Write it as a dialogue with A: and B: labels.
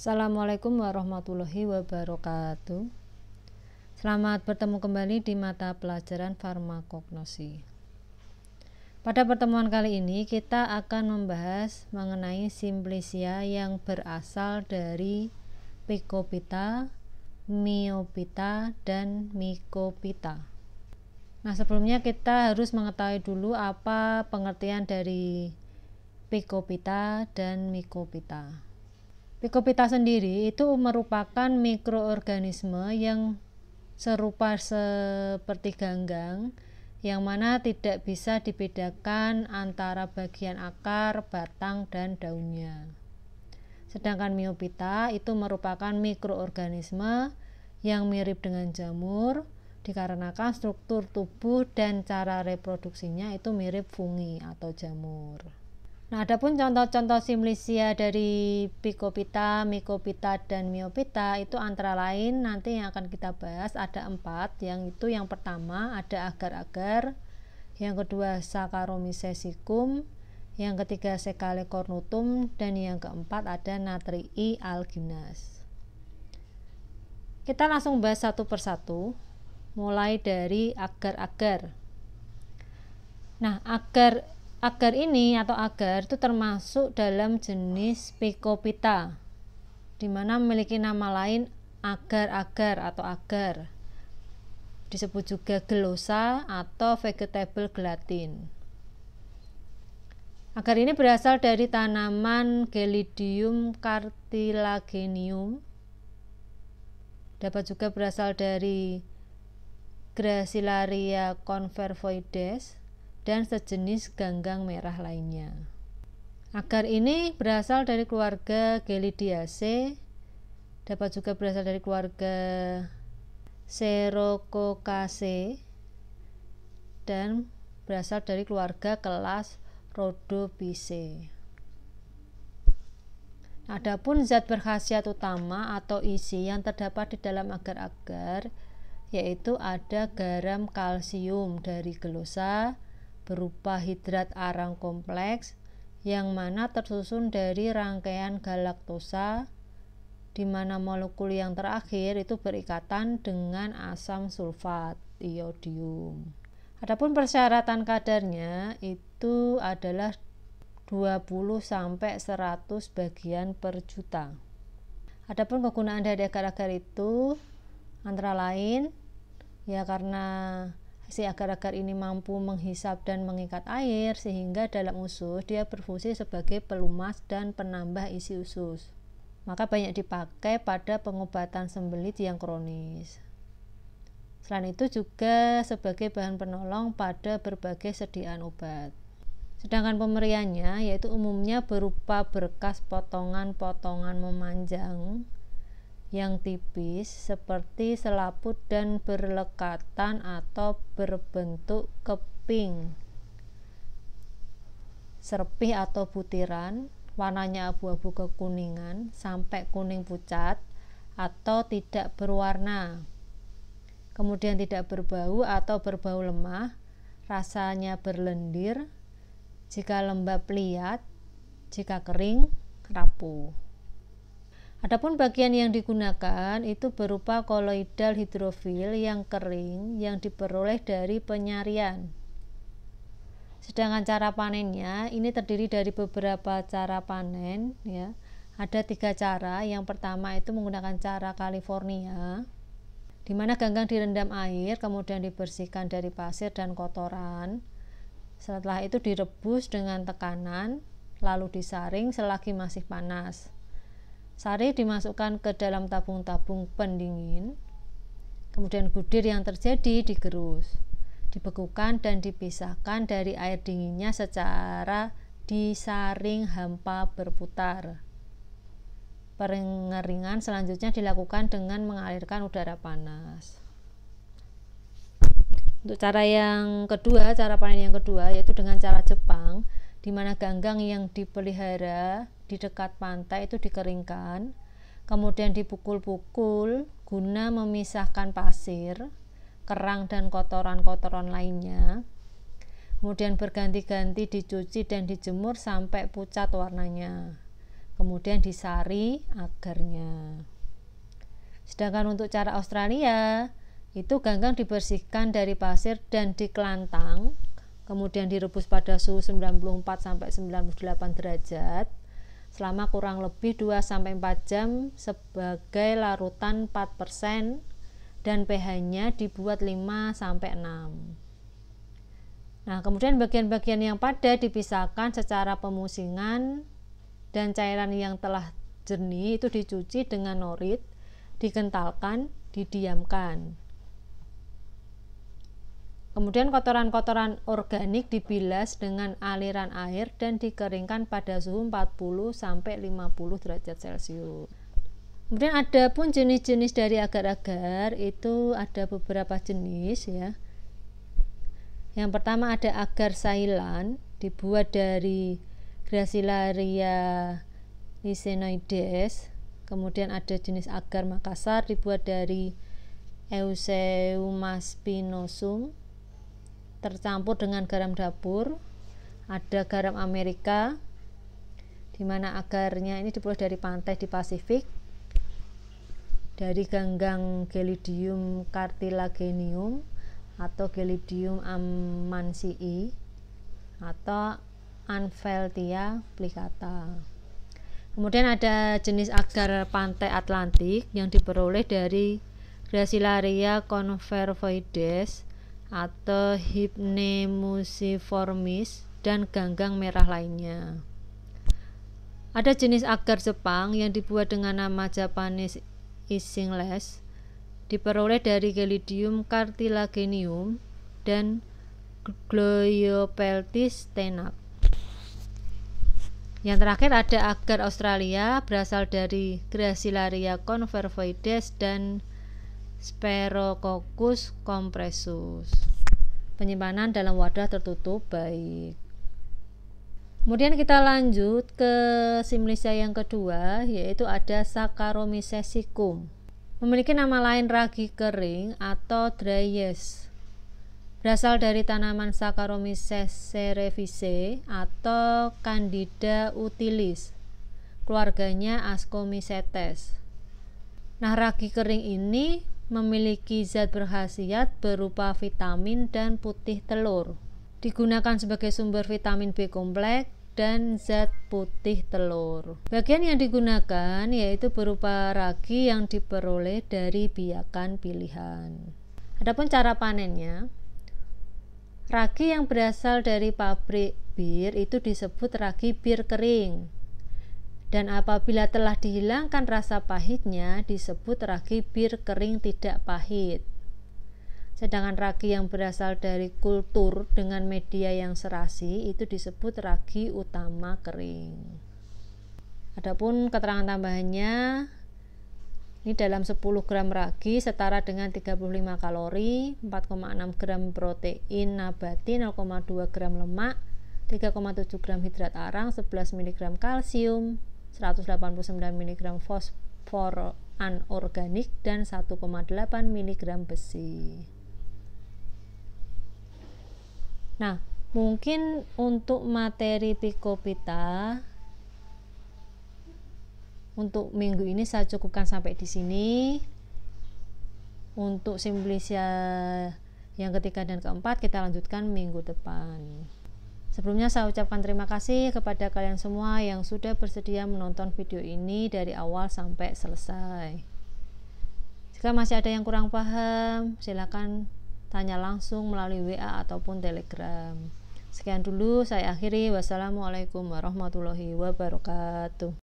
A: Assalamualaikum warahmatullahi wabarakatuh. Selamat bertemu kembali di mata pelajaran farmakognosi. Pada pertemuan kali ini kita akan membahas mengenai simplicia yang berasal dari Phycophyta, Myophyta, dan Mycophyta. Nah, sebelumnya kita harus mengetahui dulu apa pengertian dari Phycophyta dan Mycophyta. Phycophyta sendiri itu merupakan mikroorganisme yang serupa seperti ganggang, yang mana tidak bisa dibedakan antara bagian akar, batang, dan daunnya. Sedangkan Myophyta itu merupakan mikroorganisme yang mirip dengan jamur, dikarenakan struktur tubuh dan cara reproduksinya itu mirip fungi atau jamur. Nah, adapun contoh-contoh simplicia dari Phycophyta, Mycophyta, dan Myophyta itu antara lain nanti yang akan kita bahas ada 4, yang pertama ada agar-agar, yang kedua Saccharomycecum, yang ketiga Secale-cornutum, dan yang keempat ada Natrii alginas. Kita langsung bahas satu persatu, mulai dari agar-agar. Nah, agar ini atau agar itu termasuk dalam jenis Phycophyta, di mana memiliki nama lain agar-agar atau agar. Disebut juga glossa atau vegetable gelatin. Agar ini berasal dari tanaman Gelidium cartilaginum. Dapat juga berasal dari Gracilaria confervoides dan sejenis ganggang merah lainnya. Agar ini berasal dari keluarga Gelidiaceae, dapat juga berasal dari keluarga Xerococaceae, dan berasal dari keluarga kelas Rhodophyceae. Adapun zat berkhasiat utama atau isi yang terdapat di dalam agar-agar yaitu ada garam kalsium dari glossa berupa hidrat arang kompleks yang mana tersusun dari rangkaian galaktosa, di mana molekul yang terakhir itu berikatan dengan asam sulfat iodium. Adapun persyaratan kadarnya itu adalah 20-100 bagian per juta. Adapun kegunaan dari agar-agar itu antara lain karena si agar-agar ini mampu menghisap dan mengikat air, sehingga dalam usus dia berfungsi sebagai pelumas dan penambah isi usus. Maka banyak dipakai pada pengobatan sembelit yang kronis. Selain itu juga sebagai bahan penolong pada berbagai sediaan obat. Sedangkan pemberiannya yaitu umumnya berupa berkas potongan-potongan memanjang yang tipis seperti selaput dan berlekatan atau berbentuk keping, serpih atau butiran, warnanya abu-abu kekuningan sampai kuning pucat atau tidak berwarna, kemudian tidak berbau atau berbau lemah, rasanya berlendir, jika lembab liat, jika kering rapuh. Adapun bagian yang digunakan itu berupa koloidal hidrofil yang kering yang diperoleh dari penyarian. Sedangkan cara panennya ini terdiri dari beberapa cara panen Ada 3 cara. Yang pertama itu menggunakan cara California, di mana ganggang direndam air kemudian dibersihkan dari pasir dan kotoran. Setelah itu direbus dengan tekanan lalu disaring selagi masih panas. Sari dimasukkan ke dalam tabung-tabung pendingin, kemudian budir yang terjadi digerus, dibekukan dan dipisahkan dari air dinginnya secara disaring hampa berputar. Pengeringan selanjutnya dilakukan dengan mengalirkan udara panas. Untuk cara panen yang kedua yaitu dengan cara Jepang, di mana ganggang yang dipelihara di dekat pantai itu dikeringkan, kemudian dipukul-pukul guna memisahkan pasir, kerang dan kotoran-kotoran lainnya. Kemudian berganti-ganti dicuci dan dijemur sampai pucat warnanya. kemudian disari agarnya. Sedangkan untuk cara Australia, itu ganggang dibersihkan dari pasir dan dikelantang, kemudian direbus pada suhu 94-98 derajat selama kurang lebih 2-4 jam sebagai larutan 4% dan pH-nya dibuat 5-6. Nah, kemudian bagian-bagian yang padat dipisahkan secara pemusingan dan cairan yang telah jernih itu dicuci dengan norit, dikentalkan, didiamkan. Kemudian kotoran-kotoran organik dibilas dengan aliran air dan dikeringkan pada suhu 40-50 derajat Celcius. Kemudian ada pun jenis-jenis dari agar-agar, itu ada beberapa jenis ya. Yang pertama ada agar Ceylan, dibuat dari Gracilaria licenoides. Kemudian ada jenis agar Makassar, dibuat dari Eusebia spinosum, tercampur dengan garam dapur. Ada garam Amerika, di mana agarnya ini dibuat dari pantai di Pasifik, dari ganggang Gelidium cartilaginum atau Gelidium amansii atau Anfeltia plicata. Kemudian ada jenis agar pantai Atlantik yang diperoleh dari Gracilaria confervoides atau Hypnemuciformis dan ganggang merah lainnya. Ada jenis agar Jepang yang dibuat dengan nama Japanese isinglass, diperoleh dari Gelidium cartilaginum dan Glyoopeltis tenax. Yang terakhir ada agar Australia, berasal dari Gracilaria confervoides dan Sphaerococcus compressus. Penyimpanan dalam wadah tertutup baik. Kemudian kita lanjut ke Simlicia yang kedua, yaitu ada Saccharomyces siccum. Memiliki nama lain ragi kering atau dry yeast. Berasal dari tanaman Saccharomyces cerevisiae atau Candida utilis. Keluarganya Ascomycetes. Nah, ragi kering ini memiliki zat berkhasiat berupa vitamin dan putih telur. Digunakan sebagai sumber vitamin B kompleks dan zat putih telur. Bagian yang digunakan yaitu berupa ragi yang diperoleh dari biakan pilihan. Adapun cara panennya, ragi yang berasal dari pabrik bir itu disebut ragi bir kering. Dan apabila telah dihilangkan rasa pahitnya disebut ragi bir kering tidak pahit. Sedangkan ragi yang berasal dari kultur dengan media yang serasi itu disebut ragi utama kering. Adapun keterangan tambahannya, ini dalam 10 gram ragi setara dengan 35 kalori, 4,6 gram protein nabati, 0,2 gram lemak, 3,7 gram hidrat arang, 11 mg kalsium, 189 mg fosfor anorganik, dan 1,8 mg besi. Nah, mungkin untuk materi Phycophyta untuk minggu ini saya cukupkan sampai di sini. Untuk Simplicia yang ketiga dan keempat kita lanjutkan minggu depan. Sebelumnya saya ucapkan terima kasih kepada kalian semua yang sudah bersedia menonton video ini dari awal sampai selesai. Jika masih ada yang kurang paham, silakan tanya langsung melalui WA ataupun Telegram. Sekian dulu saya akhiri. Wassalamualaikum warahmatullahi wabarakatuh.